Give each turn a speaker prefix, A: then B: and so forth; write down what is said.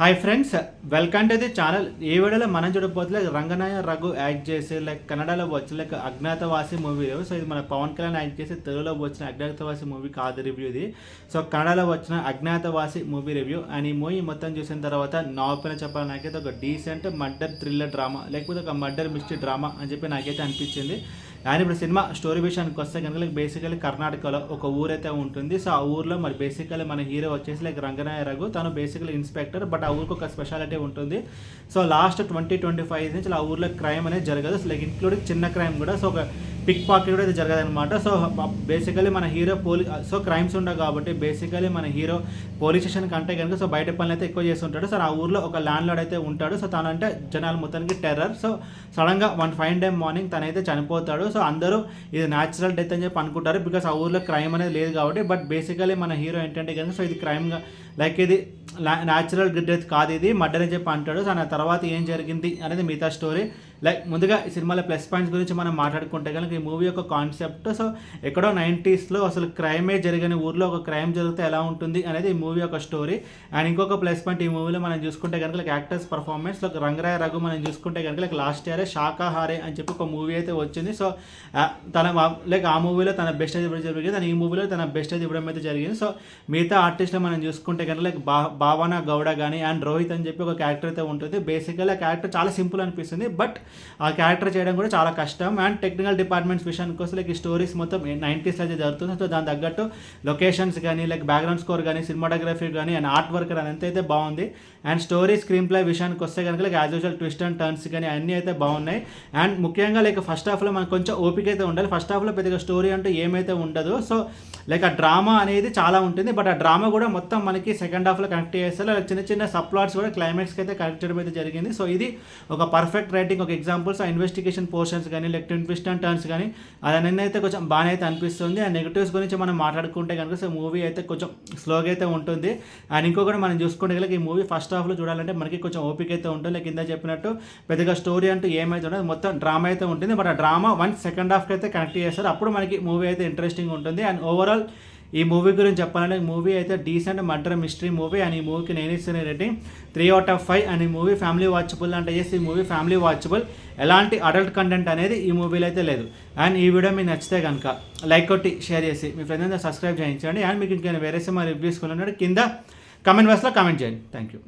A: Hi friends, welcome to the channel. ఈ వీడియోలో మనం చూడబోతే రంగనాయ రఘు యాక్ట్ చేసి కన్నడలో వచ్చి అజ్ఞాతవాసి మూవీ. సో ఇది మన పవన్ కళ్యాణ్ యాక్ట్ చేసి తెలుగులో వచ్చిన అజ్ఞాతవాసి మూవీ కాదు రివ్యూ ఇది. సో కన్నడలో వచ్చిన అజ్ఞాతవాసి మూవీ రివ్యూ. అండ్ ఈ మూవీ మొత్తం చూసిన తర్వాత నా ఒపీనియన్ చెప్పాలి, నాకైతే ఒక డీసెంట్ మర్డర్ థ్రిల్లర్ డ్రామా లేకపోతే ఒక మర్డర్ మిస్టరీ డ్రామా అని చెప్పి నాకైతే అనిపించింది. అండ్ ఇప్పుడు సినిమా స్టోరీ విషయానికి వస్తే కనుక బేసికలీ కర్ణాటకలో ఒక ఊరైతే ఉంటుంది. సో ఆ ఊర్లో మరి బేసికలీ మన హీరో వచ్చేసి రంగనాయ రఘు, తను బేసికలీ ఇన్స్పెక్టర్. బట్ ఆ ఊరికి ఒక స్పెషాలిటీ ఉంటుంది. సో లాస్ట్ 20-25 నుంచి ఆ ఊర్లో క్రైమ్ అనేది జరగదు. సో ఇంక్లూడింగ్ చిన్న క్రైమ్ కూడా. సో ఒక పిక్ పాకెట్ కూడా అయితే జరగదు అనమాట. సో బేసికలీ మన హీరో సో క్రైమ్స్ ఉండవు కాబట్టి బేసికలీ మన హీరో పోలీస్ స్టేషన్కి అంటే కనుక సో బయట పనులు అయితే ఎక్కువ చేస్తుంటాడు. సో ఆ ఊర్లో ఒక ల్యాండ్ లార్డ్ అయితే ఉంటాడు. సో తనంటే జనాలు మొత్తానికి టెర్రర్. సో సడన్గా వన్ ఫైన్ డే మార్నింగ్ తనైతే చనిపోతాడు. సో అందరూ ఇది న్యాచురల్ డెత్ అని చెప్పి అనుకుంటారు, బికాస్ ఆ ఊర్లో క్రైమ్ అనేది లేదు కాబట్టి. బట్ బేసికలీ మన హీరో ఏంటంటే కనుక సో ఇది క్రైమ్గా ఇది న్యాచురల్ డెత్ కాదు, ఇది మర్డర్ అని చెప్పి అంటాడు. సో ఆ తర్వాత ఏం జరిగింది అనేది మిగతా స్టోరీ. ముందుగా ఈ సినిమాలో ప్లస్ పాయింట్స్ గురించి మనం మాట్లాడుకుంటే కనుక ఈ మూవీ యొక్క కాన్సెప్ట్, సో ఎక్కడో 90sలో అసలు క్రైమే జరిగిన ఊర్లో ఒక క్రైమ్ జరిగితే ఎలా ఉంటుంది అనేది ఈ మూవీ యొక్క స్టోరీ. అండ్ ఇంకొక ప్లస్ పాయింట్ ఈ మూవీలో మనం చూసుకుంటే కనుక యాక్టర్స్ పర్ఫార్మెన్స్ రంగరాయ రఘు మనం చూసుకుంటే కనుక లాస్ట్ ఇయర్ శాకాహారే అని చెప్పి ఒక మూవీ అయితే వచ్చింది. సో తన ఆ మూవీలో తన బెస్ట్ అయితే ఇవ్వడం జరిగింది, అండ్ ఈ మూవీలో తన బెస్ట్ అయితే ఇవ్వడం అయితే జరిగింది. సో మిగతా ఆర్టిస్ట్లో మనం చూసుకుంటే కనుక భావన గౌడ కానీ అండ్ రోహిత్ అని చెప్పి ఒక క్యారెక్టర్ అయితే ఉంటుంది. బేసికల్లీ ఆ క్యారెక్టర్ చాలా సింపుల్ అనిపిస్తుంది, బట్ ఆ క్యారెక్టర్ చేయడం కూడా చాలా కష్టం. అండ్ టెక్నికల్ డిపార్ట్మెంట్స్ విషయానికి వస్తే ఈ స్టోరీస్ మొత్తం 90sలో అయితే జరుగుతుంది. సో దాని తగ్గట్టు లొకేషన్స్ కానీ బ్యాక్గ్రౌండ్ స్కోర్ కానీ సినిమాటోగ్రఫీ కానీ అండ్ ఆర్ట్ వర్క్ అంతా అయితే బాగుంది. అండ్ స్టోరీ స్క్రీన్ ప్లే విషయానికి వస్తే కనుక as usual twist and turns కానీ అన్నీ అయితే బాగున్నాయి. అండ్ ముఖ్యంగా ఫస్ట్ హాఫ్లో మనకు కొంచెం ఓపిక అయితే ఉండాలి. ఫస్ట్ హాఫ్లో పెద్దగా స్టోరీ అంటూ ఏమైతే ఉండదు. సో ఆ డ్రామా అనేది చాలా ఉంటుంది, బట్ ఆ డ్రామా కూడా మొత్తం మనకి సెకండ్ హాఫ్లో కనెక్ట్ చేస్తారు. చిన్న చిన్న సబ్ ప్లాట్స్ కూడా క్లైమాక్స్కి అయితే కనెక్ట్ చేయడం అయితే జరిగింది. సో ఇది ఒక పర్ఫెక్ట్ రైటింగ్, ఒక ఎగ్జాంపుల్స్ ఆ ఇన్వెస్టిగేషన్ పోర్షన్స్ కానీ ట్విస్ట్ అండ్ టర్న్స్ కానీ అదన్నీ అయితే కొంచెం బాగానే అయితే అనిపిస్తుంది. అండ్ నెగిటివ్స్ గురించి మనం మాట్లాడుకుంటే కనుక సో మూవీ అయితే కొంచెం స్లోగా అయితే ఉంటుంది. అండ్ ఇంకొకటి మనం చూసుకుంటే కనుక ఈ మూవీ ఫస్ట్ హాఫ్లో చూడాలంటే మనకి కొంచెం ఓపిక అయితే ఉంటుంది. కింద చెప్పినట్టు పెద్దగా స్టోరీ అంటూ ఏమైతే ఉండదు, మొత్తం డ్రామా అయితే ఉంటుంది. బట్ ఆ డ్రామా సెకండ్ హాఫ్కి అయితే కనెక్ట్ చేస్తారు, అప్పుడు మనకి మూవీ అయితే ఇంట్రెస్టింగ్ ఉంటుంది. అండ్ ఓవరాల్ ఈ మూవీ గురించి చెప్పాలంటే మూవీ అయితే decent murder mystery movie. And ఈ మూవీకి నేను ఇస్తున్న రేటింగ్ 3/5. అండ్ ఈ మూవీ ఫ్యామిలీ వాచబుల్ అంటే ఈ మూవీ ఫ్యామిలీ వాచబుల్, ఎలాంటి అడల్ట్ కంటెంట్ అనేది ఈ మూవీలో అయితే లేదు. అండ్ ఈ వీడియో మీకు నచ్చితే కనుక లైక్ కొట్టి షేర్ చేసి మీ ఫ్రెండ్స్ సబ్స్క్రైబ్ చేయించండి. అండ్ మీకు ఇంకా వేరే సినిమా రివ్యూస్ కొనున్నాడు కింద కమెంట్ బాక్స్లో కామెంట్ చేయండి. Thank you.